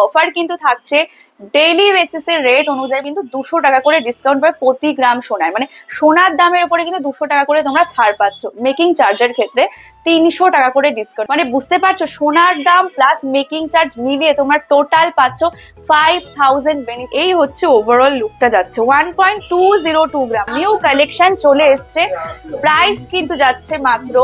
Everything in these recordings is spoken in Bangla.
অফার কিন্তু থাকছে ডেইলি বেসিসের রেট অনুযায়ী কিন্তু 200 টাকা করে ডিসকাউন্ট পাবে প্রতি গ্রাম সোনায়। মানে সোনার দামের উপরে কিন্তু 200 টাকা করে তোমরা ছাড় পাচ্ছ। মেকিং চার্জের ক্ষেত্রে 300 টাকা করে ডিসকাউন্ট। মানে বুঝতে পারছো, সোনার দাম প্লাস মেকিং চার্জ মিলিয়ে তোমরা টোটাল পাচ্ছ 5000 বেনিফিট। এই হচ্ছে ওভারঅল লুকটা যাচ্ছে। 1.202 গ্রাম নিউ কালেকশন চলে এসছে, প্রাইস কিন্তু যাচ্ছে মাত্র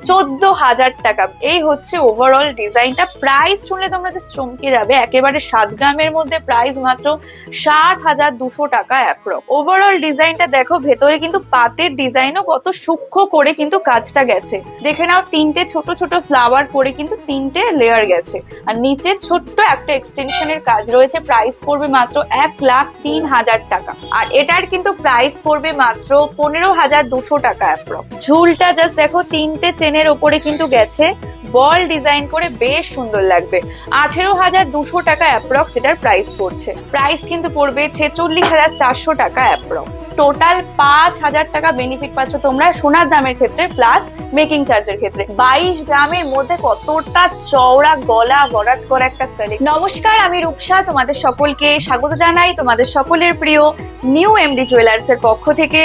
14,000 টাকা। এই হচ্ছে ওভারঅল ডিজাইনটা। প্রাইস শুনলে তোমরা জাস্ট চমকে যাবে। একেবারে 7 গ্রামের মধ্যে প্রাইস মাত্র 60,200 টাকা অ্যাপ্রক্স। ওভারঅল ডিজাইনটা দেখো, ভেতরে কিন্তু পাতের ডিজাইনও কত সূক্ষ্ম করে কিন্তু কাজটা গেছে। দেখে নাও, 3টে ছোট ছোট ফ্লাওয়ার করে কিন্তু 3টে লেয়ার গেছে, আর নিচে ছোট্ট একটা এক্সটেনশনের কাজ রয়েছে। প্রাইস পড়বে মাত্র 1,03,000 টাকা। আর এটার কিন্তু প্রাইস পড়বে মাত্র 15,200 টাকা অ্যাপ্রক্স। ঝুলটা জাস্ট দেখো, 3টে চেনের ওপরে কিন্তু গেছে, বল ডিজাইন করে বেশ সুন্দর লাগবে। 18,200 টাকা অ্যাপ্রক্স এটার প্রাইস পড়ছে। প্রাইস কিন্তু পড়বে 46,400 টাকা অ্যাপ্রক্স। টোটাল 5,000 টাকা বেনিফিট পাচ্ছ তোমরা সোনার দামের ক্ষেত্রে প্লাস মেকিং চার্জের ক্ষেত্রে। 22 গ্রামের মধ্যে কতটা চওড়া গলা ভরাট করা একটা কালেকশন। নমস্কার, আমি রূপসা, তোমাদের সকলকে স্বাগত জানাই তোমাদের সকলের প্রিয় নিউ এমডি জুয়েলার্স এর পক্ষ থেকে।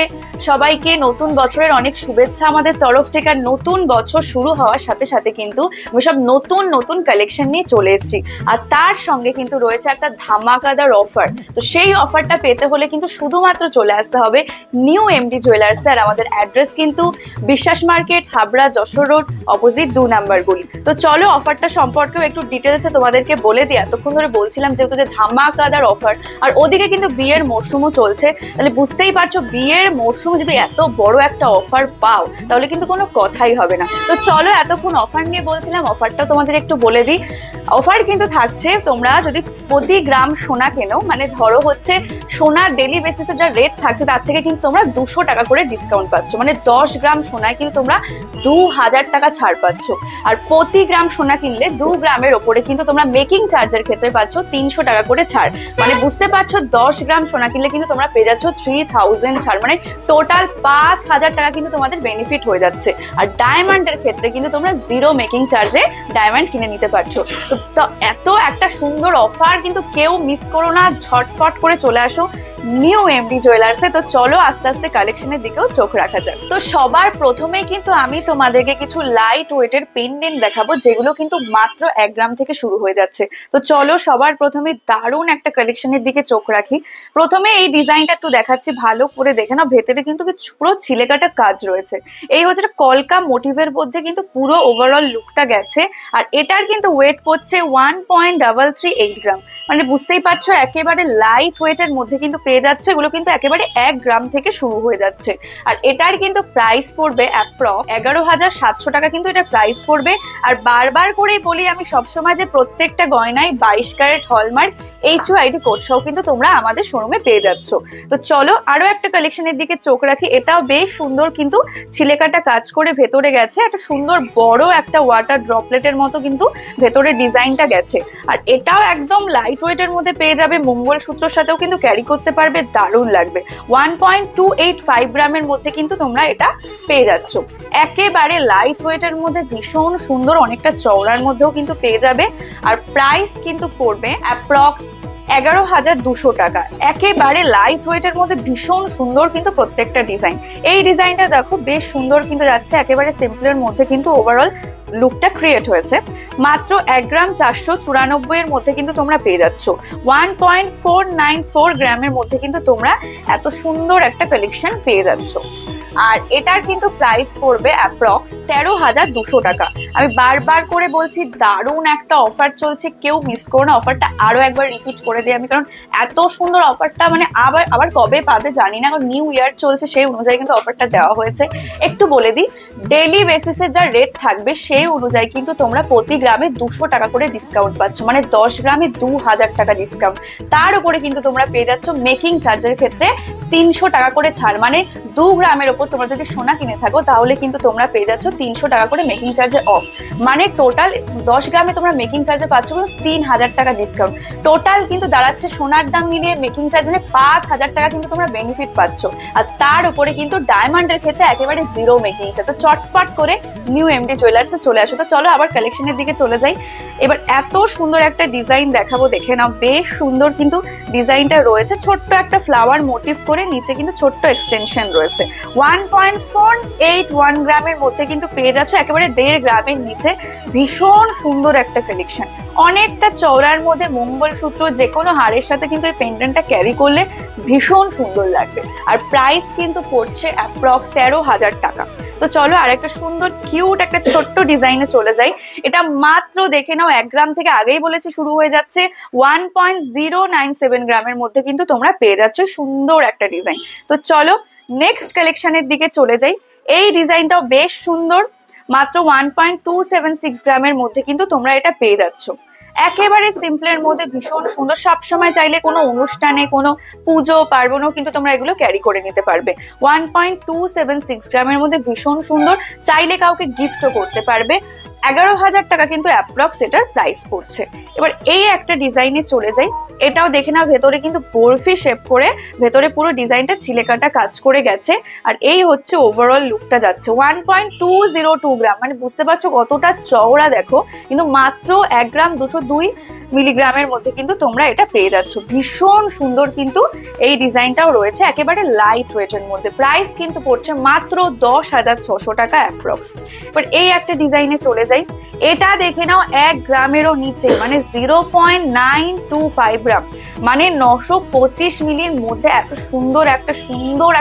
সবাইকে নতুন বছরের অনেক শুভেচ্ছা আমাদের তরফ থেকে। আর নতুন বছর শুরু হওয়ার সাথে সাথে কিন্তু আমি সব নতুন নতুন কালেকশন নিয়ে চলে এসেছি, আর তার সঙ্গে কিন্তু রয়েছে একটা ধামাকাদার অফার। তো সেই অফারটা পেতে হলে কিন্তু শুধুমাত্র চলে আসতে হবে নিউ এমডি জুয়েলার্স। আর আমাদের অ্যাড্রেস কিন্তু বিশ্বাস market, Habra, Jessore road, opposite 2 number গলি। তো চলো অফারটা সম্পর্কেও একটু ডিটেলসে তোমাদেরকে বলে দিই। এতক্ষণ ধরে বলছিলাম যেহেতু যে ধামাকাদার অফার, আর ওদিকে কিন্তু বিয়ের মরশুমও চলছে, তাহলে বুঝতেই পারছো বিয়ের মরশুম যদি এত বড় একটা অফার পাও তাহলে কিন্তু কোনো কথাই হবে না। তো চলো, এতক্ষণ অফার নিয়ে বলছিলাম, অফারটা তোমাদের একটু বলে দিই। অফার কিন্তু থাকছে, তোমরা যদি প্রতি গ্রাম সোনা কেনো, মানে ধরো হচ্ছে সোনার ডেলি বেসিসে যা রেট থাকছে তার থেকে কিন্তু তোমরা 200 টাকা করে ডিসকাউন্ট পাচ্ছ। মানে 10 গ্রাম সোনায় কিন্তু তোমরা 2,000 টাকা ছাড় পাচ্ছ। আর প্রতি গ্রাম সোনা কিনলে 2 গ্রামের ওপরে কিন্তু তোমরা মেকিং চার্জের ক্ষেত্রে পাচ্ছ 300 টাকা করে ছাড়। মানে বুঝতে পারছো, 10 গ্রাম সোনা কিনলে কিন্তু তোমরা পেয়ে যাচ্ছ 3,000 ছাড়। মানে টোটাল 5,000 টাকা কিন্তু তোমাদের বেনিফিট হয়ে যাচ্ছে। আর ডায়মন্ডের ক্ষেত্রে কিন্তু তোমরা 0 মেকিং চার্জে ডায়মন্ড কিনে নিতে পারছো। তো এত একটা সুন্দর অফার কিন্তু কেউ মিস করো না, ঝটপট করে চলে আসো নিউ এমডি জুয়েলার্সে। তো চলো আস্তে আস্তে কালেকশনের দিকেও চোখ রাখা যাক। তো সবার প্রথমেই কিন্তু আমি তোমাদেরকে কিছু লাইট ওয়েটের পেন্ডেন্ট দেখাবো, যেগুলো কিন্তু মাত্র 1 গ্রাম থেকে শুরু হয়ে যাচ্ছে। তো চলো সবার প্রথমে দারুণ একটা কালেকশনের দিকে চোখ রাখি। প্রথমে এই ডিজাইনটা একটু দেখাচ্ছি, ভালো করে দেখে নাও। ভেতরে কিন্তু পুরো ছিলেকাটা কাজ রয়েছে। এই হচ্ছে কলকা মোটিভের মধ্যে কিন্তু পুরো ওভারঅল লুকটা গেছে। আর এটার কিন্তু ওয়েট পড়ছে 1.338 গ্রাম। মানে বুঝতেই পারছো একেবারে লাইট ওয়েটের মধ্যে কিন্তু পেয়ে যাচ্ছে। এগুলো কিন্তু একেবারে 1 গ্রাম থেকে শুরু হয়ে যাচ্ছে। আর এটার কিন্তু প্রাইস পড়বে অ্যাপ্রক্স 11,700 টাকা কিন্তু এটার প্রাইস পড়বে। আর বারবার করেই বলি আমি সবসময় যে প্রত্যেকটা গয়নায় 22 ক্যারেট হলমার্ক HUID কোড সহ কিন্তু তোমরা আমাদের শোরুমে পেয়ে যাচ্ছ। তো চলো আরো একটা কালেকশনের দিকে চোখ রাখি। এটাও বেশ সুন্দর কিন্তু ছিলেকাটা কাজ করে ভেতরে গেছে। একটা সুন্দর বড় একটা ওয়াটার ড্রপলেটের মতো কিন্তু ভেতরে ডিজাইনটা গেছে। আর এটাও একদম লাইট ওয়েটের মধ্যে পেয়ে যাবে, মঙ্গলসূত্রের সাথেও কিন্তু ক্যারি করতে পারবে, দারুণ লাগবে। 1.285 গ্রামের মধ্যে কিন্তু তোমরা এটা পেয়ে যাচ্ছ। একেবারে লাইট ওয়েটের মধ্যে ভীষণ সুন্দর, অনেকটা চওড়ার মধ্যেও কিন্তু পেয়ে যাবে। আর প্রাইস কিন্তু পড়বে অ্যাপ্রক্স 11,200 টাকা। একেবারে লাইট ওয়েটের মধ্যে ভীষণ সুন্দর কিন্তু প্রত্যেকটা ডিজাইন। এই ডিজাইনটা দেখো বেশ সুন্দর কিন্তু যাচ্ছে, একেবারে সিম্পলের মধ্যে কিন্তু ওভারঅল লুকটা ক্রিয়েট হয়েছে। মাত্র 1 গ্রাম 494 এর মধ্যে কিন্তু তোমরা পেয়ে যাচ্ছ। 1.494 গ্রামের মধ্যে কিন্তু তোমরা এত সুন্দর একটা কালেকশন পেয়ে যাচ্ছ। আর এটার কিন্তু প্রাইস পড়বে অ্যাপ্রক্স 13,200 টাকা। আমি বারবার করে বলছি দারুণ একটা অফার চলছে, কেউ মিস করো না। অফারটা আরো একবার রিপিট করে দিই আমি, কারণ এত সুন্দর অফারটা মানে আবার কবে পাবে জানি না, কারণ নিউ ইয়ার চলছে সেই অনুযায়ী কিন্তু অফারটা দেওয়া হয়েছে। একটু বলে দিই, ডেইলি বেসিসে যা রেট থাকবে সেই অনুযায়ী কিন্তু তোমরা প্রতি গ্রামে 200 টাকা করে ডিসকাউন্ট পাচ্ছ। মানে 10 গ্রামে 2,000 টাকা ডিসকাউন্ট। তার উপরে কিন্তু তোমরা পেয়ে যাচ্ছ মেকিং চার্জের ক্ষেত্রে 300 টাকা করে ছাড়। মানে 2 গ্রামের ওপর তোমরা যদি সোনা কিনে থাকো তাহলে কিন্তু তোমরা পেয়ে যাচ্ছ 300 টাকা করে মেকিং চার্জে অফ। মানে টোটাল 10 গ্রামে তোমরা মেকিং চার্জে পাচ্ছ 3,000 টাকা ডিসকাউন্ট। টোটাল কিন্তু দাঁড়াচ্ছে সোনার দাম মিলিয়ে মেকিং চার্জ মানে 5,000 টাকা কিন্তু তোমরা বেনিফিট পাচ্ছ। আর তার উপরে কিন্তু ডায়মন্ডের ক্ষেত্রে একেবারে 0 মেকিং চার্জ। তো চটপট করে নিউ এমডি জুয়েলার্সে চলে আসো। তো চলো আবার কালেকশনের দিকে চলে যাই। এবার এত সুন্দর একটা ডিজাইন দেখাবো, দেখে নাও, বেশ সুন্দর কিন্তু ডিজাইনটা রয়েছে। ছোট্ট একটা ফ্লাওয়ার মোটিভ করে নিচে কিন্তু ছোট্ট এক্সটেনশন রয়েছে। 1.481 গ্রামের মধ্যে কিন্তু পেয়ে যাচ্ছে, একেবারে 1.5 গ্রামের নিচে। ভীষণ সুন্দর একটা কালেকশন, অনেকটা চওড়ার মধ্যে মঙ্গলসূত্র, যে কোনো হারের সাথে কিন্তু এই পেন্ডেন্টটা ক্যারি করলে ভীষণ সুন্দর লাগবে। আর প্রাইস কিন্তু পড়ছে অ্যাপ্রক্স 13,000 টাকা। তো চলো আর একটা সুন্দর কিউট একটা ছোট্ট ডিজাইনে চলে যাই। এটা মাত্র দেখে নাও 1 গ্রাম থেকে, আগেই বলেছি শুরু হয়ে যাচ্ছে 1.097 গ্রামের মধ্যে কিন্তু তোমরা পেয়ে যাচ্ছ সুন্দর একটা ডিজাইন। তো চলো নেক্সট কালেকশনের দিকে চলে যাই। এই ডিজাইনটাও বেশ সুন্দর, মাত্র 1.276 গ্রামের মধ্যে কিন্তু তোমরা এটা পেয়ে যাচ্ছ। একেবারে সিম্পলের মধ্যে ভীষণ সুন্দর, সবসময় চাইলে কোনো অনুষ্ঠানে, কোনো পুজো পার্বণেও কিন্তু তোমরা এগুলো ক্যারি করে নিতে পারবে। 1.276 গ্রামের মধ্যে ভীষণ সুন্দর, চাইলে কাউকে গিফটও করতে পারবে। 11,000 টাকা কিন্তু অ্যাপ্রক্স এটার প্রাইস পড়ছে। এবার এই একটা ডিজাইনে চলে যাই। এটাও দেখে নাও, ভেতরে কিন্তু বরফি শেপ করে ভেতরে পুরো ডিজাইনটা ছিলেকাটা কাজ করে গেছে। আর এই হচ্ছে ওভারঅল লুকটা যাচ্ছে। 1.202 গ্রাম, মানে বুঝতে পারছো কতটা চওড়া দেখো, কিন্তু মাত্র 1 গ্রাম 202 মিলিগ্রামের মধ্যে কিন্তু তোমরা এটা পেয়ে যাচ্ছ। ভীষণ সুন্দর কিন্তু এই ডিজাইনটাও রয়েছে, একেবারে লাইট ওয়েটের মধ্যে। প্রাইস কিন্তু পড়ছে মাত্র 10,600 টাকা অ্যাপ্রক্স। এবার এই একটা ডিজাইনে চলে যাই। এটা দেখে নাও 1 গ্রামেরও নিচে, মানে 0.925 গ্রাম, মানে 925 মিলির মধ্যে এত সুন্দর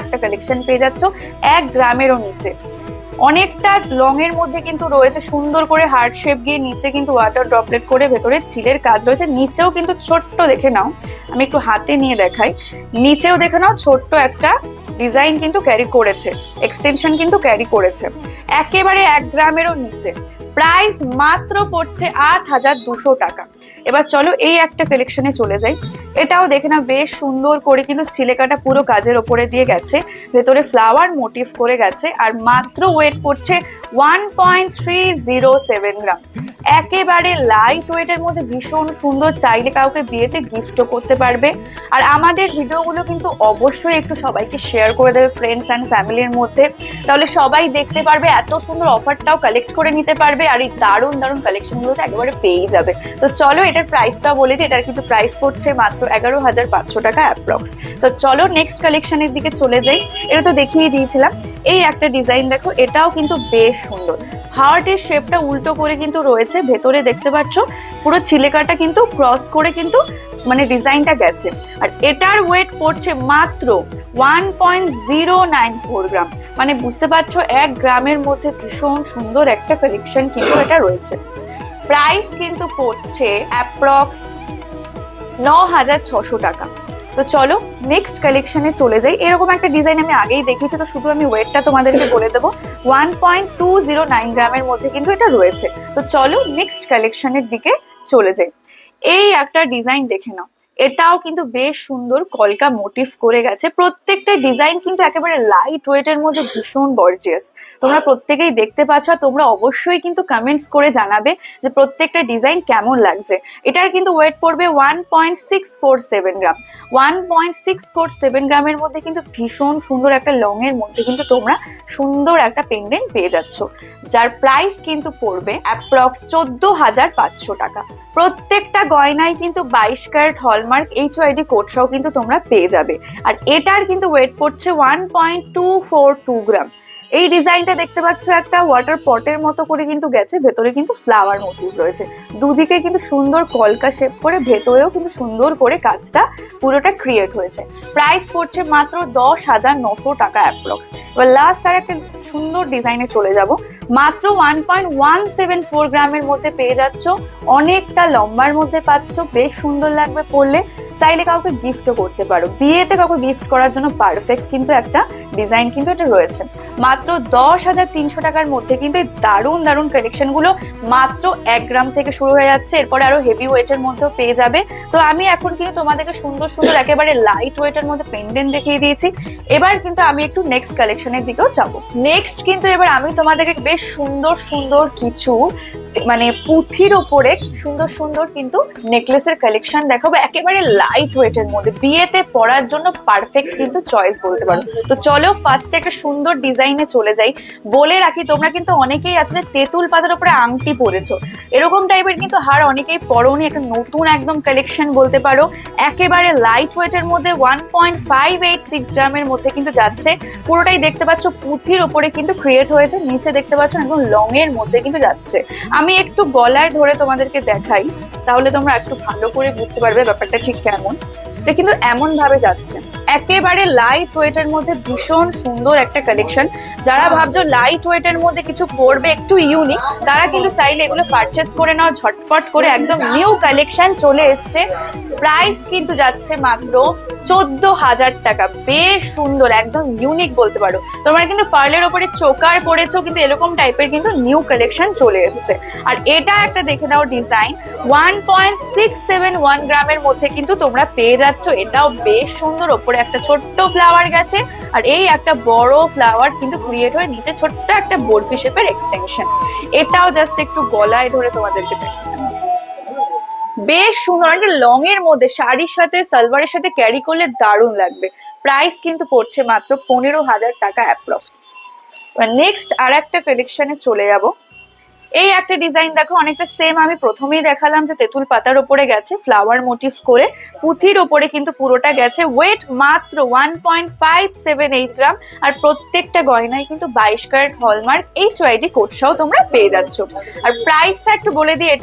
একটা কালেকশন পেয়ে যাচ্ছ 1 গ্রামেরও নিচে। অনেকটা লং এর মধ্যে কিন্তু রয়েছে, সুন্দর করে হার্ট শেপ গিয়ে নিচে কিন্তু ওয়াটার ড্রপলেট করে ভেতরে ছিলের কাজ রয়েছে। নিচেও কিন্তু ছোট্ট, দেখে নাও, আমি একটু হাতে নিয়ে দেখাই, নিচেও দেখে নাও ছোট্ট একটা ডিজাইন কিন্তু ক্যারি করেছে, এক্সটেনশন কিন্তু ক্যারি করেছে। একেবারে 1 গ্রামেরও নিচে, প্রাইস মাত্র পড়ছে 8,200 টাকা। এবার চলো এই একটা কালেকশনে চলে যাই। এটাও দেখে না বেশ সুন্দর করে কিন্তু ছিলেকাটা পুরো কাজের ওপরে দিয়ে গেছে, ভেতরে ফ্লাওয়ার মোটিভ করে গেছে। আর মাত্র ওয়েট করছে 1.307 গ্রাম, একেবারে লাইট ওয়েটের মধ্যে ভীষণ সুন্দর, চাইলে কাউকে বিয়েতে গিফটও করতে পারবে। আর আমাদের ভিডিওগুলো কিন্তু অবশ্যই একটু সবাইকে শেয়ার করে দেবে ফ্রেন্ডস অ্যান্ড ফ্যামিলির মধ্যে, তাহলে সবাই দেখতে পারবে, এত সুন্দর অফারটাও কালেক্ট করে নিতে পারবে। আর এই দারুণ দারুণ কালেকশনগুলো তো একেবারে পেয়েই যাবে। তো চলো এটার প্রাইসটাও বলে দিই। এটার কিন্তু প্রাইস পড়ছে মাত্র 11,500 টাকা অ্যাপ্রক্স। তো চলো নেক্সট কালেকশনের দিকে চলে যাই। এটা তো দেখিয়ে দিয়েছিলাম। এই একটা ডিজাইন দেখো, এটাও কিন্তু বেশ সুন্দর, হার্টের শেপটা উল্টো করে কিন্তু রয়েছে, ভেতরে দেখতে পাচ্ছ পুরো ছিলেকাটা কিন্তু ক্রস করে কিন্তু মানে ডিজাইনটা গেছে। আর এটার ওয়েট পড়ছে মাত্র 1.094 গ্রাম, মানে বুঝতে পারছো 1 গ্রামের মধ্যে ভীষণ সুন্দর একটা কালেকশন কিন্তু এটা রয়েছে। প্রাইস কিন্তু পড়ছে অ্যাপ্রক্স 9,600 টাকা। তো চলো নেক্সট কালেকশনে চলে যাই। এরকম একটা ডিজাইন আমি আগেই দেখিয়েছি, তো শুধু আমি ওয়েটটা তোমাদেরকে বলে দেবো। 1.209 গ্রামের মধ্যে কিন্তু এটা রয়েছে। তো চলো নেক্সট কালেকশনের দিকে চলে যাই। এই একটা ডিজাইন দেখে নাও, এটাও কিন্তু বেশ সুন্দর কলকা মোটিভ করে গেছে। প্রত্যেকটা ডিজাইন কিন্তু একেবারে লাইট ওয়েটের মধ্যে ভীষণ গর্জিয়াস। তোমরা প্রত্যেকেই দেখতে পাচ্ছ, তোমরা অবশ্যই কিন্তু কমেন্টস করে জানাবে যে প্রত্যেকটা ডিজাইন কেমন লাগছে। এটার কিন্তু ওয়েট পড়বে 1.647 গ্রাম। 1.647 গ্রামের মধ্যে কিন্তু ভীষণ সুন্দর একটা লং এর মধ্যে কিন্তু তোমরা সুন্দর একটা পেন্ডেন্ট পেয়ে যাচ্ছ, যার প্রাইস কিন্তু পড়বে অ্যাপ্রক্স 14,500 টাকা। প্রত্যেকটা গয়নায় কিন্তু 22 ক্যারেট হলমার্ক HYD কোড সহ কিন্তু তোমরা পেয়ে যাবে। আর এটার কিন্তু ওয়েট পড়ছে 1.242 গ্রাম। এই ডিজাইনটা দেখতে পাচ্ছ একটা ওয়াটার পটের মতো করে কিন্তু গেছে, ভেতরে কিন্তু ফ্লাওয়ার মোটিভ রয়েছে, দুদিকে কিন্তু সুন্দর কলকা শেপ করে, ভেতরেও কিন্তু সুন্দর করে কাজটা পুরোটা ক্রিয়েট হয়েছে। প্রাইস পড়ছে মাত্র 10,900 টাকা অ্যাপ্রক্স। এবার লাস্ট আর একটা সুন্দর ডিজাইনে চলে যাব। মাত্র 1.174 গ্রামের মধ্যে পেয়ে যাচ্ছ, অনেকটা লম্বার মধ্যে পাচ্ছ, বেশ সুন্দর লাগবে পরলে, চাইলে কাউকে গিফটও করতে পারো, বিয়েতে কাউকে গিফট করার জন্য পারফেক্ট কিন্তু একটা ডিজাইন কিন্তু এটা রয়েছে। মাত্র 10,300 টাকার মধ্যে কিন্তু এই দারুণ দারুণ কালেকশন গুলো মাত্র 1 গ্রাম থেকে শুরু হয়ে যাচ্ছে, এরপরে আরো হেভি ওয়েটের মধ্যেও পেয়ে যাবে। তো আমি এখন কিন্তু তোমাদেরকে সুন্দর সুন্দর একেবারে লাইট ওয়েটের মধ্যে পেন্ডেন্ট দেখিয়ে দিয়েছি। এবার কিন্তু আমি একটু নেক্সট কালেকশনের দিকেও যাবো। নেক্সট কিন্তু এবার আমি তোমাদেরকে বেশ সুন্দর সুন্দর কিছু মানে পুঁথির ওপরে সুন্দর সুন্দর কিন্তু নেকলেসের কালেকশন দেখাবো, একেবারে লাইট ওয়েটের মধ্যে বিয়েতে পরার জন্য পারফেক্ট কিন্তু চয়েস বলতে পারো। তো চলো ফার্স্টে একটা সুন্দর ডিজাইনে চলে যাই। বলে রাখি তোমরা কিন্তু অনেকেই আসলে তেঁতুল পাতার উপরে আংটি পরেছো, এরকম টাইপের কিন্তু হার অনেকেই পরোনি, একটা নতুন একদম কালেকশন বলতে পারো। একেবারে লাইট ওয়েটের মধ্যে 1.586 গ্রামের মধ্যে কিন্তু যাচ্ছে। পুরোটাই দেখতে পাচ্ছ পুঁথির ওপরে কিন্তু ক্রিয়েট হয়েছে, নিচে দেখতে পাচ্ছ একদম লং এর মধ্যে কিন্তু যাচ্ছে। আমি একটু গলায় ধরে তোমাদেরকে দেখাই, তাহলে তোমরা একটু ভালো করে বুঝতে পারবে ব্যাপারটা ঠিক কেমন। এটা কিন্তু এমন ভাবে যাচ্ছে, একেবারে লাইট ওয়েটের মধ্যে ভীষণ সুন্দর একটা কালেকশন। যারা ভাবছো লাইট ওয়েটের মধ্যে কিছু পরবে একটু ইউনিক, তারা কিন্তু চাইলে এগুলো পারচেস করে নাও ঝটপট করে। একদম নিউ কালেকশন চলে এসছে। প্রাইস কিন্তু যাচ্ছে মাত্র 14,000 টাকা। বেশ সুন্দর, একদম ইউনিক বলতে পারো। তোমরা কিন্তু পার্লের ওপরে চোকার পরেছো, কিন্তু এরকম টাইপের কিন্তু নিউ কালেকশন চলে এসছে। আর এটা একটা দেখে নাও ডিজাইন, 1.671 গ্রামের মধ্যে কিন্তু তোমরা পেয়ে যাচ্ছ। এটাও বেশ সুন্দর, ওপরে একটা ছোট্ট ফ্লাওয়ার গেছে, আর এই একটা বড় ফ্লাওয়ার কিন্তু ক্রিয়েট হয়ে নিচে ছোট্ট একটা বরফি শেপের এক্সটেনশন। এটাও জাস্ট একটু গলায় ধরে তোমাদেরকে দেখাচ্ছি। বেশ সুন্দর, একটা লং এর মধ্যে শাড়ির সাথে সালোয়ারের সাথে ক্যারি করলে দারুণ লাগবে। প্রাইস কিন্তু পড়ছে মাত্র 15,000 টাকা অ্যাপ্রক্স। নেক্সট আর একটা কালেকশনে চলে যাব। এই একটা ডিজাইন দেখো, অনেকটা সেম আমি প্রথমেই দেখালাম যে তেঁতুল পাতার উপরে গেছে ফ্লাওয়ার মোটিভ করে, পুঁথির ওপরে কিন্তু পুরোটা গেছে। ওয়েট মাত্র 1.578 গ্রাম, আর প্রত্যেকটা গয়নায় কিন্তু 22 ক্যারেট হলমার্ক HYD কোড সহ তোমরা পেয়ে যাচ্ছ। আর প্রাইসটা একটু বলে দিই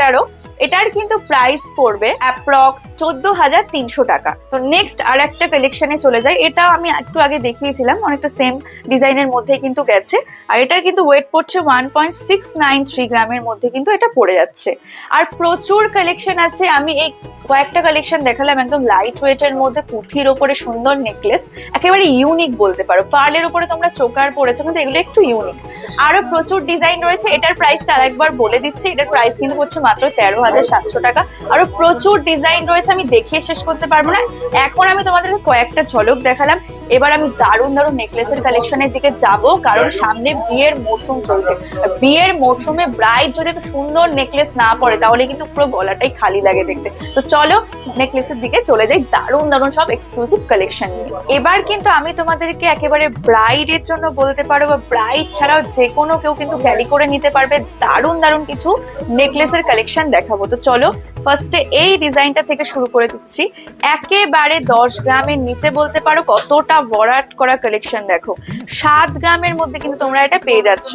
এটার কিন্তু প্রাইস পড়বে অ্যাপ্রক্স 14,300 টাকা। তো নেক্সট আর একটা কালেকশনে চলে যায়। এটা আমি একটু আগে দেখিয়েছিলাম, অনেকটা সেম ডিজাইনের মধ্যে কিন্তু গেছে। আর এটার কিন্তু ওয়েট পড়ছে 1.693 গ্রামের মধ্যে কিন্তু এটা পড়ে যাচ্ছে। আর প্রচুর কালেকশন আছে। আমি এই কয়েকটা কালেকশন দেখালাম একদম লাইট ওয়েটের মধ্যে পুঁথির ওপরে সুন্দর নেকলেস, একেবারে ইউনিক বলতে পারো। পার্লের উপরে তোমরা চোকার পড়েছো, কিন্তু এগুলো একটু ইউনিক। আরো প্রচুর ডিজাইন রয়েছে। এটার প্রাইসটা আরেকবার বলে দিচ্ছি, এটার প্রাইস কিন্তু পড়ছে মাত্র 13,700 টাকা। আরো প্রচুর ডিজাইন রয়েছে, আমি দেখিয়ে শেষ করতে পারবো না। এখন আমি তোমাদেরকে কয়েকটা ঝলক দেখালাম, এবার আমি দারুণ দারুণ নেকলেসের কালেকশনের দিকে যাব, কারণ সামনে বিয়ের মরশুম চলছে। বিয়ের মরশুমে ব্রাইড যদি একটু সুন্দর নেকলেস না পরে, তাহলে কিন্তু পুরো গলাটাই খালি লাগে দেখতে। তো চলো নেকলেসের দিকে চলে যাই, দারুণ দারুণ সব এক্সক্লুসিভ কালেকশন নিয়ে। এবার কিন্তু আমি তোমাদেরকে একেবারে ব্রাইডের জন্য বলতে পারো, বা ব্রাইড ছাড়াও যে কোনো কেউ কিন্তু ক্যারি করে নিতে পারবে দারুণ দারুণ কিছু নেকলেসের কালেকশন দেখাবো। তো চলো ফার্স্টে এই ডিজাইনটা থেকে শুরু করে দিচ্ছি। একেবারে 10 গ্রামের নিচে বলতে পারো, কতটা ভরাট করা কালেকশন দেখো। 7 গ্রামের মধ্যে কিন্তু তোমরা এটা পেয়ে যাচ্ছ।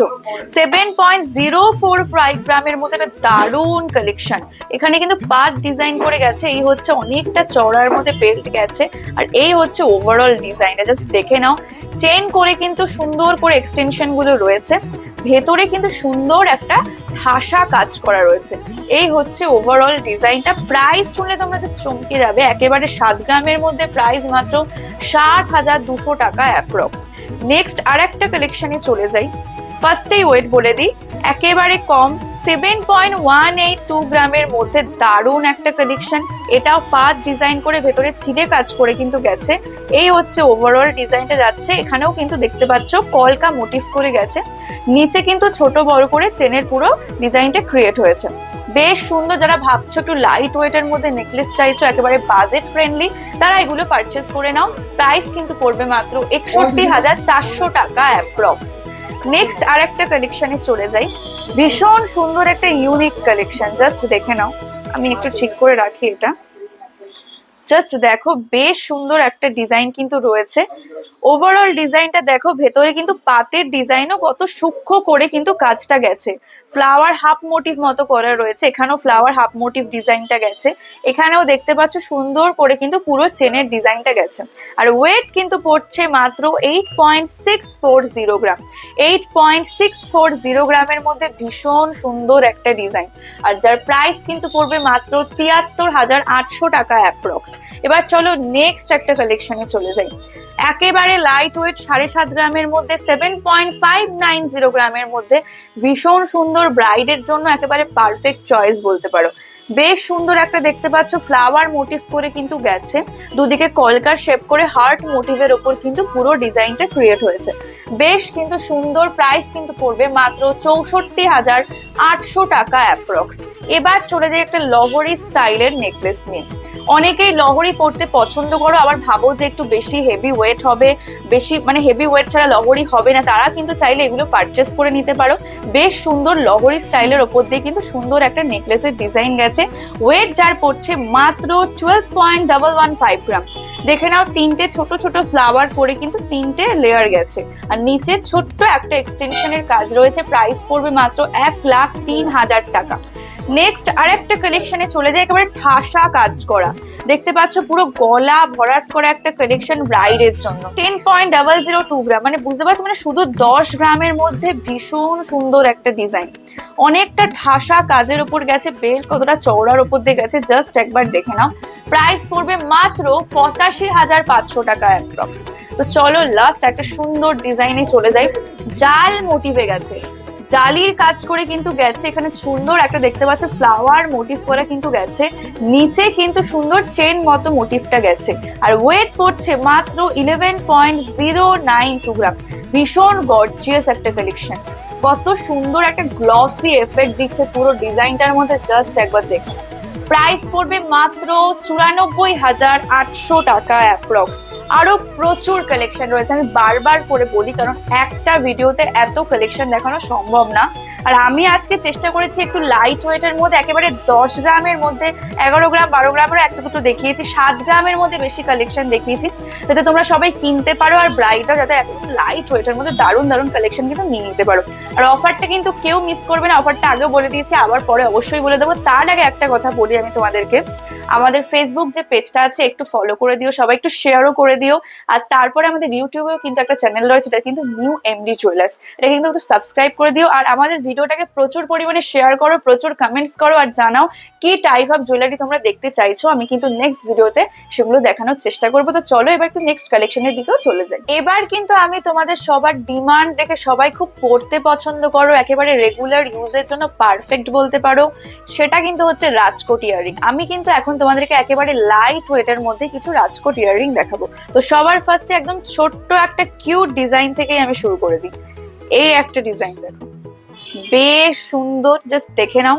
7.045 গ্রামের মধ্যে একটা দারুণ কালেকশন। এখানে কিন্তু পাত ডিজাইন করে গেছে, এই হচ্ছে অনেকটা চড়ার মধ্যে বেল্ট গেছে, আর এই হচ্ছে ওভারঅল ডিজাইনটা। জাস্ট দেখে নাও, চেন করে কিন্তু সুন্দর করে এক্সটেনশন গুলো রয়েছে। ভেতরে কিন্তু সুন্দর একটা ঠাসা কাজ করা রয়েছে। এই হচ্ছে ওভারঅল ডিজাইনটা। প্রাইস শুনলে তোমরা জাস্ট চমকে যাবে। একেবারে 7 গ্রামের মধ্যে প্রাইস মাত্র 60,200 টাকা অ্যাপ্রক্স। নেক্সট আর একটা কালেকশনে চলে যাই। ফার্স্টেই ওয়েট বলে দিই, একেবারে কম 7.182 গ্রামের মধ্যে দারুণ একটা কালেকশন। এটাও পাত ডিজাইন করে ভেতরে ছিঁড়ে কাজ করে কিন্তু গেছে। এই হচ্ছে ওভারঅল ডিজাইনটা যাচ্ছে। এখানেও কিন্তু দেখতে পাচ্ছ কলকা মোটিভ করে গেছে, নিচে কিন্তু ছোট বড় করে চেনের পুরো ডিজাইনটা ক্রিয়েট হয়েছে। বেশ সুন্দর। যারা ভাবছো একটু লাইট ওয়েটের মধ্যে নেকলেস চাইছো, একেবারে বাজেট ফ্রেন্ডলি, তারা এগুলো পারচেস করে নাও। প্রাইস কিন্তু পড়বে মাত্র 61,400 টাকা অ্যাপ্রক্স। নেক্সট আর একটা কালেকশনে চলে যাই। ভীষণ সুন্দর একটা ইউনিক কালেকশন, জাস্ট দেখে নাও। আমি একটু ঠিক করে রাখি এটা, জাস্ট দেখো বেশ সুন্দর একটা ডিজাইন কিন্তু রয়েছে। ওভারঅল ডিজাইনটা দেখো, ভেতরে কিন্তু পাতের ডিজাইনও কত সূক্ষ্ম করে কিন্তু কাজটা গেছে। ফ্লাওয়ার হাফ মোটিভ মতো করা রয়েছে, এখানেও ফ্লাওয়ার হাফ মোটিভ ডিজাইনটা গেছে। এখানেও দেখতে পাচ্ছ সুন্দর করে কিন্তু পুরো চেনের ডিজাইনটা গেছে। আর ওয়েট কিন্তু পড়ছে মাত্র 8.640 গ্রাম। 8.640 গ্রামের মধ্যে ভীষণ সুন্দর একটা ডিজাইন, আর যার প্রাইস কিন্তু পড়বে মাত্র 73,800 টাকা অ্যাপ্রক্স। এবার চলো নেক্সট একটা কালেকশনে চলে যাই। একেবারে লাইট ওয়েট 7.5 গ্রামের মধ্যে 7.590 গ্রামের মধ্যে ভীষণ সুন্দর, ব্রাইডের জন্য একেবারে পারফেক্ট চয়েস বলতে পারো। বেশ সুন্দর একটা দেখতে পাচ্ছ ফ্লাওয়ার মোটিভ করে কিন্তু গেছে, দুদিকে কলকার শেপ করে হার্ট মোটিভের ওপর কিন্তু পুরো ডিজাইনটা ক্রিয়েট হয়েছে। বেশ কিন্তু সুন্দর। প্রাইস কিন্তু পড়বে মাত্র 64,800 টাকা অ্যাপ্রক্স। এবার চলে যায় একটা লহরি স্টাইলের নেকলেস নিয়ে। অনেকেই লহরি পড়তে পছন্দ করো, আবার ভাবো যে একটু বেশি হেভি ওয়েট হবে, বেশি মানে হেভি ওয়েট ছাড়া লহরি হবে না, তারা কিন্তু চাইলে এগুলো পারচেস করে নিতে পারো। বেশ সুন্দর লহরি স্টাইলের ওপর দিয়ে কিন্তু সুন্দর একটা নেকলেসের ডিজাইন গেছে। ওয়েট যার পড়ছে মাত্র 12.115 গ্রাম। দেখে নাও, তিনটে ছোট ছোট ফ্লাওয়ার করে কিন্তু তিনটে লেয়ার গেছে, আর নিচে ছোট্ট একটা এক্সটেনশনের কাজ রয়েছে। প্রাইস পড়বে মাত্র 1,03,000 টাকা। নেক্সট আরেকটা কালেকশনে চলে যায়, একেবারে ঠাসা কাজ করা। দেখতে পাচ্ছ পুরো গলা ভরাট করা একটা কালেকশন ব্রাইডের জন্য। 10.002 গ্রাম, মানে বুঝতে পারছো, মানে শুধু 10 গ্রামের মধ্যে ভীষণ সুন্দর একটা ডিজাইন। অনেকটা ঠাসা কাজের উপর গেছে, বেল্ট কতটা চওড়ার উপর দিয়ে গেছে জাস্ট একবার দেখে নাও। প্রাইস পড়বে মাত্র 85,500 টাকা অ্যাপ্রক্স। তো চলো লাস্ট একটা সুন্দর ডিজাইনে চলে যাই। জাল মোটিভে গেছে, জালির কাজ করে কিন্তু গেছে। এখানে সুন্দর একটা দেখতে পাচ্ছ ফ্লাওয়ার মোটিভ করা কিন্তু গেছে, নিচে কিন্তু সুন্দর চেন মতো মোটিভটা গেছে। আর ওয়েট পড়ছে মাত্র 11.092 গ্রাম। ভীষণ গর্জিয়াস একটা কালেকশন, কত সুন্দর একটা গ্লসি এফেক্ট দিচ্ছে পুরো ডিজাইনটার মধ্যে, জাস্ট একবার দেখো। প্রাইস পড়বে মাত্র 94,800 টাকা অ্যাপ্রক্স। আরো প্রচুর কালেকশন রয়েছে, আমি বারবার করে বলি কারণ একটা ভিডিওতে এত কালেকশন দেখানো সম্ভব না। আর আমি আজকে চেষ্টা করেছি একটু লাইট ওয়েটের মধ্যে, একেবারে 10 গ্রামের মধ্যে 11 গ্রাম 12 গ্রামের একটা দুটো দেখিয়েছি, 7 গ্রামের মধ্যে বেশি কালেকশন দেখিয়েছি, যাতে তোমরা সবাই কিনতে পারো আর ব্রাইডরা যাতে একদম লাইট ওয়েটের মধ্যে দারুণ দারুণ কালেকশন কিন্তু নিয়ে নিতে পারো। আর অফারটা কিন্তু কেউ মিস করবে না, অফারটা আগেও বলে দিয়েছি, আবার পরে অবশ্যই বলে দেবো। তার আগে একটা কথা বলি আমি তোমাদেরকে, আমাদের ফেসবুক যে পেজটা আছে একটু ফলো করে দিও, সবাই একটু শেয়ারও করে দিও। আর তারপরে আমাদের ইউটিউবেও কিন্তু একটা চ্যানেল রয়েছে, এটা কিন্তু নিউ এমডি জুয়েলার্স, এটা কিন্তু একটু সাবস্ক্রাইব করে দিও। আর আমাদের ভিডিওটাকে প্রচুর পরিমাণে শেয়ার করো, প্রচুর কমেন্টস করো, আর জানাও কি টাইপ অফ জুয়েলারি তোমরা দেখতে চাইছো। আমি কিন্তু নেক্সট ভিডিওতে সেগুলো দেখানোর চেষ্টা করবো। তো চলো এবার একটু নেক্সট কালেকশনের দিকেও চলে যাই। এবার কিন্তু আমি তোমাদের সবার ডিমান্ড দেখে সবাই খুব পড়তে পছন্দ করো, একেবারে রেগুলার ইউজের জন্য পারফেক্ট বলতে পারো, সেটা কিন্তু হচ্ছে রাজকোট ইয়াররিং। আমি কিন্তু এখন তোমাদেরকে একেবারে লাইট ওয়েটের মধ্যে কিছু রাজকোট ইয়াররিং দেখাবো। তো সবার ফার্স্টে একদম ছোট্ট একটা কিউট ডিজাইন থেকেই আমি শুরু করে দিই। এই একটা ডিজাইন দেখো, বেশ সুন্দর, জাস্ট দেখে নাও।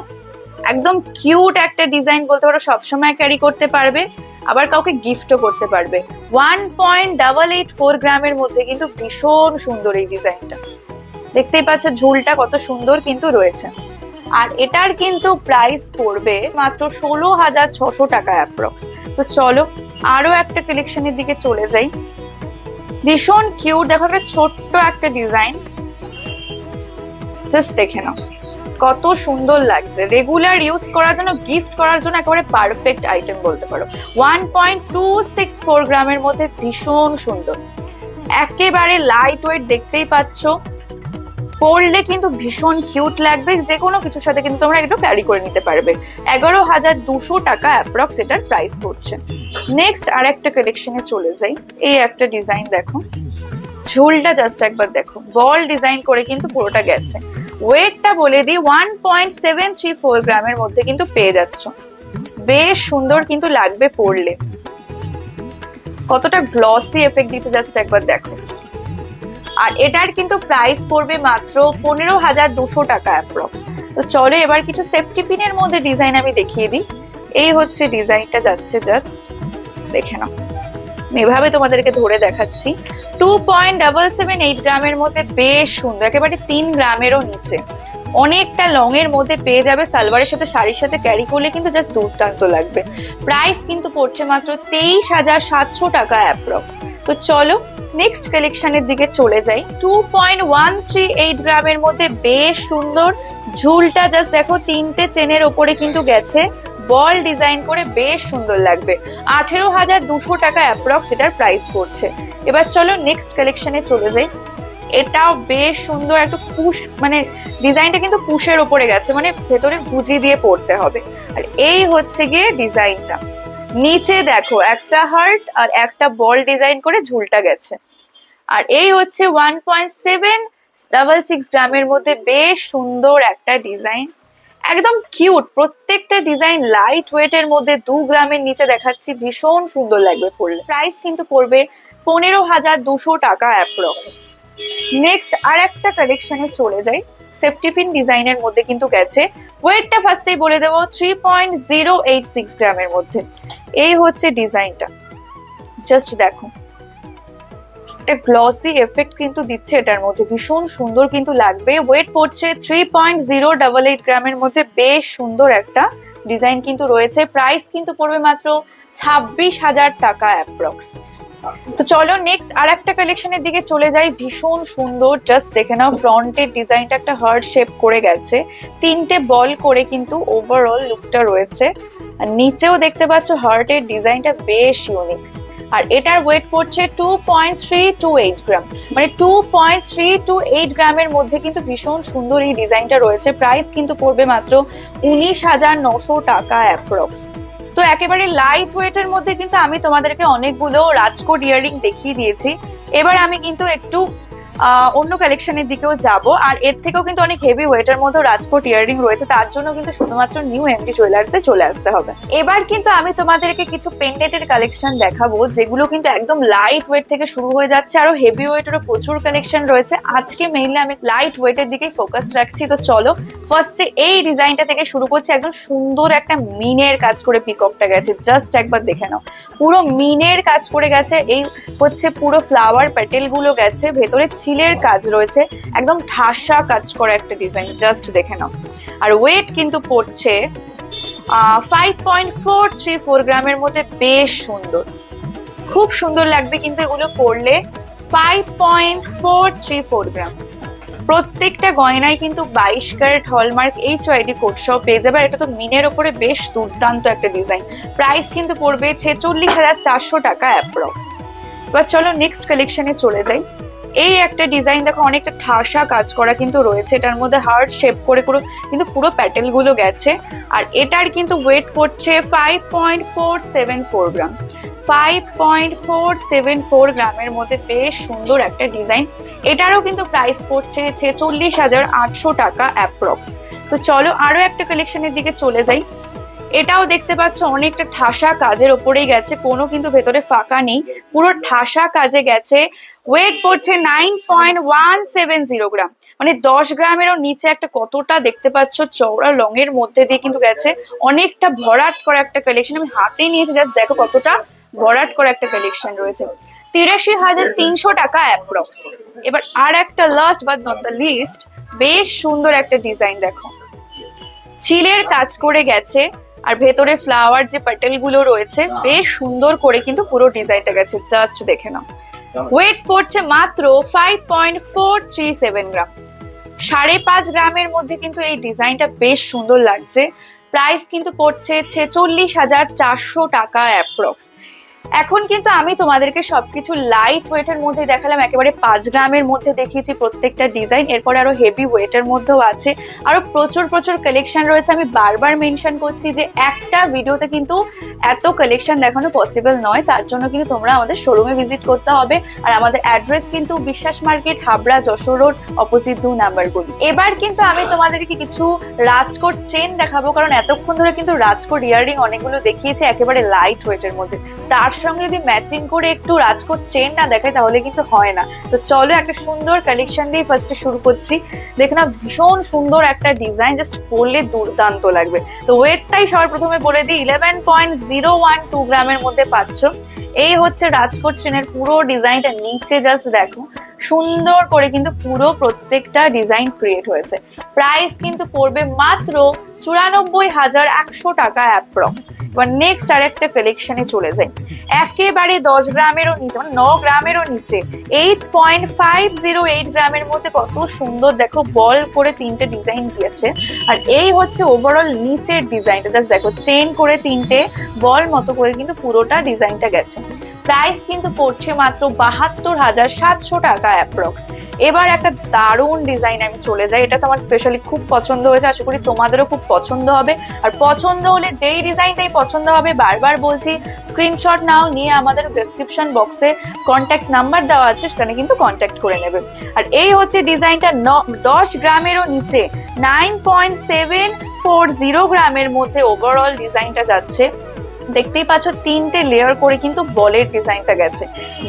একদম কিউট একটা ডিজাইন বলতে পারো, সবসময় ক্যারি করতে পারবে, আবার কাউকে গিফটও করতে পারবে। 1.884 গ্রামের মধ্যে কিন্তু ভীষণ সুন্দর এই ডিজাইনটা। দেখতেই পাচ্ছ ঝুলটা কত সুন্দর কিন্তু রয়েছে। আর এটার কিন্তু প্রাইস পড়বে মাত্র 16,600 টাকা অ্যাপ্রক্স। তো চলো আরো একটা কালেকশনের দিকে চলে যাই। ভীষণ কিউট, দেখো একটা ছোট্ট একটা ডিজাইন, জাস্ট দেখে নাও কত সুন্দর লাগছে। রেগুলার ইউজ করার জন্য, গিফট করার জন্য একেবারে পারফেক্ট আইটেম বলতে পারো। 1.264 গ্রামের মধ্যে ভীষণ সুন্দর, একেবারে লাইট ওয়েট, দেখতেই পাচ্ছ। পরলে কিন্তু ভীষণ কিউট লাগবে, যে কোনো কিছুর সাথে কিন্তু তোমরা একটু ক্যারি করে নিতে পারবে। 11,200 টাকা অ্যাপ্রক্স এটার প্রাইস পড়ছে। নেক্সট আর একটা কালেকশনে চলে যাই। এই একটা ডিজাইন দেখো, ঝুলটা জাস্ট একবার দেখো, বল ডিজাইন করে কিন্তু পুরোটা গেছে। ওয়েটটা বলে দিই 1.734 গ্রামের মধ্যে কিন্তু পেয়ে যাচ্ছ। বেশ সুন্দর কিন্তু লাগবে পরলে, কতটা গ্লসি এফেক্ট দিচ্ছে জাস্ট একবার দেখো। আর এটার কিন্তু প্রাইস পড়বে মাত্র 15,200 টাকা অ্যাপ্রক্স। তো চলো এবার কিছু সেফটি পিনের মধ্যে ডিজাইন আমি দেখিয়ে দিই। এই হচ্ছে ডিজাইনটা যাচ্ছে, জাস্ট দেখে নাও, এভাবে তোমাদেরকে ধরে দেখাচ্ছি। 2.778 গ্রামের মধ্যে বেশ সুন্দর, একেবারে 3 গ্রামেরও নিচে, অনেকটা লং এর মধ্যে পেয়ে যাবে। সালোয়ারের সাথে শাড়ির সাথে ক্যারি করলে কিন্তু জাস্ট দুর্দান্ত লাগবে। প্রাইস কিন্তু পড়ছে মাত্র 23,700 টাকা অ্যাপ্রক্স। তো চলো নেক্সট কালেকশনের দিকে চলে যাই। 2.138 গ্রামের মধ্যে বেশ সুন্দর, ঝুলটা জাস্ট দেখো, তিনটে চেনের ওপরে কিন্তু গেছে, বল ডিজাইন করে বেশ সুন্দর লাগবে। 18,200 টাকা অ্যাপ্রক্স এটার প্রাইস পড়ছে। এবার চলো নেক্সট কালেকশনে চলে যাই। এটাও বেশ সুন্দর, একটু পুশ, মানে ডিজাইনটা কিন্তু পুশের ওপরে গেছে, মানে ভেতরে গুজি দিয়ে পড়তে হবে। আর এই হচ্ছে গিয়ে ডিজাইনটা, নিচে দেখো একটা হার্ট আর একটা বল ডিজাইন করে ঝুলটা গেছে। আর এই হচ্ছে 1.766 গ্রামের মধ্যে বেশ সুন্দর একটা ডিজাইন। একদম কিউট, প্রত্যেকটা ডিজাইন লাইট ওয়েট এর মধ্যে 2 গ্রামের নিচে দেখাচ্ছি, ভীষণ সুন্দর লাগবে পরলে। প্রাইস কিন্তু পড়বে 15,200 টাকা অ্যাপ্রক্স। নেক্সট আর একটা কালেকশনে চলে যাই, সেফটিপিন ডিজাইনের মধ্যে কিন্তু গেছে। ওয়েটটা ফার্স্টেই বলে দেবো 3.086 গ্রামের মধ্যে। এই হচ্ছে ডিজাইনটা, জাস্ট দেখো, একটা গ্লসি এফেক্ট কিন্তু দিচ্ছে এটার মধ্যে, ভীষণ সুন্দর কিন্তু লাগবে। ওয়েট পড়ছে 3.088 গ্রামের মধ্যে, বেশ সুন্দর একটা ডিজাইন কিন্তু রয়েছে। প্রাইস কিন্তু পড়বে মাত্র 26,000 টাকা অ্যাপ্রক্স। তো চলো নেক্সট আর একটা কালেকশনের দিকে চলে যাই, ভীষণ সুন্দর, জাস্ট দেখে নাও ফ্রন্টের ডিজাইনটা একটা হার্ট শেপ করে গেছে, 3টে বল করে কিন্তু ওভারঅল লুকটা রয়েছে। আর নিচেও দেখতে পাচ্ছ হার্টের ডিজাইনটা বেশ ইউনিক। আর এটার ওয়েট পড়ছে 2.328 গ্রাম, মানে 2.328 গ্রামের মধ্যে কিন্তু ভীষণ সুন্দর এই ডিজাইনটা রয়েছে। প্রাইস কিন্তু পড়বে মাত্র 19,900 টাকা অ্যাপ্রক্স। তো একেবারে লাইট ওয়েটের মধ্যে কিন্তু আমি তোমাদেরকে অনেকগুলো রাজকোট ইয়াররিং দেখিয়ে দিয়েছি। এবার আমি কিন্তু একটু অন্য কালেকশনের দিকেও যাব, আর এর থেকেও কিন্তু অনেক হেভি ওয়েটের মধ্যে রাজকোট ইয়াররিং রয়েছে, তার জন্য কিন্তু শুধুমাত্র নিউ এমডি জুয়েলার্সে চলে আসতে হবে। এবার কিন্তু আমি তোমাদেরকে কিছু পেন্ডেন্টের কালেকশন দেখাবো, যেগুলো কিন্তু একদম লাইট ওয়েট থেকে শুরু হয়ে যাচ্ছে, আরো হেভি ওয়েটেরও প্রচুর কালেকশন রয়েছে। আজকে মেইনলি আমি লাইট ওয়েটের দিকেই ফোকাস রাখছি। তো চলো ফার্স্টে এই ডিজাইনটা থেকে শুরু করছি। একদম সুন্দর একটা মিনের কাজ করে পিককটা গেছে, জাস্ট একবার দেখে নাও, পুরো মিনের কাজ করে গেছে। এই হচ্ছে পুরো ফ্লাওয়ার প্যাটেল গুলো গেছে, ভেতরে ছিলের কাজ রয়েছে, একদম ঠাসা কাজ করা একটা ডিজাইন, জাস্ট দেখে নাও। আর ওয়েট কিন্তু পড়ছে 5.434 গ্রামের মধ্যে, বেশ সুন্দর, খুব সুন্দর লাগবে কিন্তু এগুলো পরলে। 5.434 গ্রাম। প্রত্যেকটা গয়নায় কিন্তু 22 ক্যারেট হলমার্ক HYD কোড সহ পেয়ে যাবে। এটা তো মিনের ওপরে বেশ দুর্দান্ত একটা ডিজাইন। প্রাইস কিন্তু পড়বে 46,400 টাকা অ্যাপ্রক্স। এবার চলো নেক্সট কালেকশনে চলে যাই। এই একটা ডিজাইন দেখো, অনেকটা ঠাসা কাজ করা কিন্তু রয়েছে, এটার মধ্যে হার্ট শেপ করে কিন্তু পুরো প্যাটেল গুলো গেছে। আর এটার কিন্তু ওয়েট পড়ছে 5.474 গ্রাম, 5.474 গ্রামের মধ্যে, বেশ সুন্দর একটা ডিজাইন। এটারও কিন্তু প্রাইস পড়ছে 46,800 টাকা অ্যাপ্রক্স। তো চলো আরো একটা কালেকশনের দিকে চলে যাই। এটাও দেখতে পাচ্ছ অনেকটা ঠাসা কাজের ওপরেই গেছে, কোনো কিন্তু ভেতরে ফাঁকা নেই, পুরো ঠাসা কাজে গেছে। ওয়েট পড়ছে 9.170 গ্রাম, মানে 10 গ্রামেরও নিচে। একটা কতটা দেখতে পাচ্ছ চওড়া লং এর মধ্যে দিয়ে কিন্তু গেছে, অনেকটা ভরাট করা একটা কালেকশন। আমি হাতে নিয়েছি, জাস্ট দেখো কতটা ভরাট করা একটা কালেকশন রয়েছে। 83,300 টাকা অ্যাপ্রক্স। এবার আর একটা last but not the least, বেশ সুন্দর একটা ডিজাইন দেখো, ছিলের কাজ করে গেছে, আর ভেতরে ফ্লাওয়ার যে প্যাটেল গুলো রয়েছে, বেশ সুন্দর করে কিন্তু পুরো ডিজাইনটা গেছে, জাস্ট দেখে নাও। ওয়েট পড়ছে মাত্র 5.437 গ্রাম, 5.5 গ্রামের মধ্যে কিন্তু এই ডিজাইনটা বেশ সুন্দর লাগছে। প্রাইস কিন্তু পড়ছে 46,400 টাকা অ্যাপ্রক্স। এখন কিন্তু আমি তোমাদেরকে সবকিছু লাইট ওয়েটের মধ্যে দেখালাম, একেবারে 5 গ্রামের মধ্যে দেখিয়েছি প্রত্যেকটা ডিজাইন। এরপরে আরো হেভি ওয়েটের মধ্যেও আছে, আরো প্রচুর প্রচুর কালেকশন রয়েছে। আমি বারবার মেনশন করছি যে একটা ভিডিওতে কিন্তু এত কালেকশন দেখানো পসিবল নয়, তার জন্য কিন্তু তোমরা আমাদের শোরুমে ভিজিট করতে হবে। আর আমাদের অ্যাড্রেস কিন্তু বিশ্বাস market, Habra, Jessore road, opposite 2 number গলি। এবার কিন্তু আমি তোমাদেরকে কিছু রাজকোট চেন দেখাবো, কারণ এতক্ষণ ধরে কিন্তু রাজকোট ইয়াররিং অনেকগুলো দেখিয়েছি একেবারে লাইট ওয়েটের মধ্যে, তার সঙ্গে যদি ম্যাচিং করে একটু রাজকোট চেন না দেখায় তাহলে কিন্তু হয় না। তো চলো একটা সুন্দর কালেকশন দিয়ে ফার্স্টে শুরু করছি। দেখো না, ভীষণ সুন্দর একটা ডিজাইন, জাস্ট পরলে দুর্দান্ত লাগবে। তো ওয়েটটাই সবার প্রথমে বলে দিই, 11.012 গ্রামের মধ্যে পাচ্ছ। এই হচ্ছে রাজকোট চেনের পুরো ডিজাইনটা, নিচে জাস্ট দেখো সুন্দর করে কিন্তু পুরো প্রত্যেকটা ডিজাইন ক্রিয়েট হয়েছে। প্রাইস কিন্তু পড়বে মাত্র 94,100 টাকা অ্যাপ্রক্স। এবার নেক্সট আর একটা কালেকশনে চলে যাই, একেবারে 10 গ্রামেরও নিচে, মানে 9 গ্রামেরও নিচে, 8.508 গ্রামের মধ্যে কত সুন্দর দেখো বল করে 3টে ডিজাইন দিয়েছে। আর এই হচ্ছে ওভারঅল নিচের ডিজাইনটা, জাস্ট দেখো চেন করে 3টে বল মতো করে কিন্তু পুরোটা ডিজাইনটা গেছে। প্রাইস কিন্তু পড়ছে মাত্র 72,700 টাকা অ্যাপ্রক্স। এবার একটা দারুণ ডিজাইন আমি চলে যাই, এটা তো আমার স্পেশালি খুব পছন্দ হয়েছে, আশা করি তোমাদেরও খুব পছন্দ হবে। আর পছন্দ হলে যেই ডিজাইনটাই পছন্দ হবে, বারবার বলছি স্ক্রিনশট নাও, নিয়ে আমাদের ডেসক্রিপশন বক্সে কন্ট্যাক্ট নাম্বার দেওয়া আছে, সেখানে কিন্তু কন্ট্যাক্ট করে নেবে। আর এই হচ্ছে ডিজাইনটা 10 গ্রামেরও নিচে, 9.7 340 গ্রামের মধ্যে ওভারঅল ডিজাইনটা যাচ্ছে। দেখতেই পাচ্ছ 3টে লেয়ার করে কিন্তু বলের ডিজাইনটা গেছে,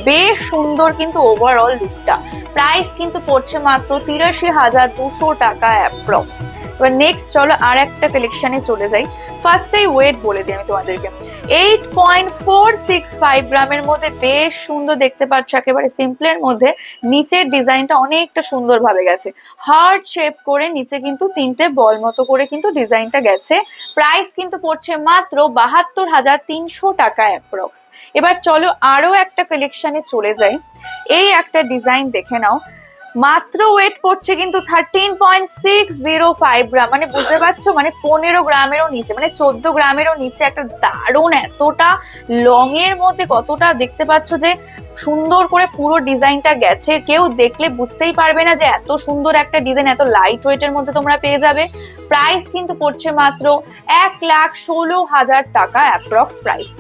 বেশ সুন্দর কিন্তু ওভারঅল লুকটা। প্রাইস কিন্তু পড়ছে মাত্র ৮৩,২০০ টাকা অ্যাপ্রক্স। এবার নেক্সট চলো আর একটা কালেকশনে চলে যাই। ফার্স্টেই ওয়েট বলে দিই আমি তোমাদেরকে, 8.465 গ্রামের মধ্যে বেশ সুন্দর দেখতে পাচ্ছ, একেবারে সিম্পলের মধ্যে নিচের ডিজাইনটা অনেকটা সুন্দর ভাবে গেছে, হার্ট শেপ করে নিচে কিন্তু 3টে বল মতো করে কিন্তু ডিজাইনটা গেছে। প্রাইস কিন্তু পড়ছে মাত্র ৭২,৩০০ টাকা অ্যাপ্রক্স। এবার চলো আরো একটা কালেকশনে চলে যাই। এই একটা ডিজাইন দেখে নাও, মাত্র ওয়েট পড়ছে কিন্তু 13.605 গ্রাম, মানে বুঝতে পারছো, মানে 15 গ্রামেরও নিচে, মানে 14 গ্রামেরও নিচে একটা দারুণ এতটা লং এর মধ্যে কতটা দেখতে পাচ্ছ যে সুন্দর করে পুরো ডিজাইনটা গেছে। কেউ দেখলে বুঝতেই পারবে না যে এত সুন্দর একটা ডিজাইন এত লাইট ওয়েটের মধ্যে তোমরা পেয়ে যাবে। প্রাইস কিন্তু পড়ছে মাত্র ১,১৬,০০০ টাকা অ্যাপ্রক্স প্রাইস।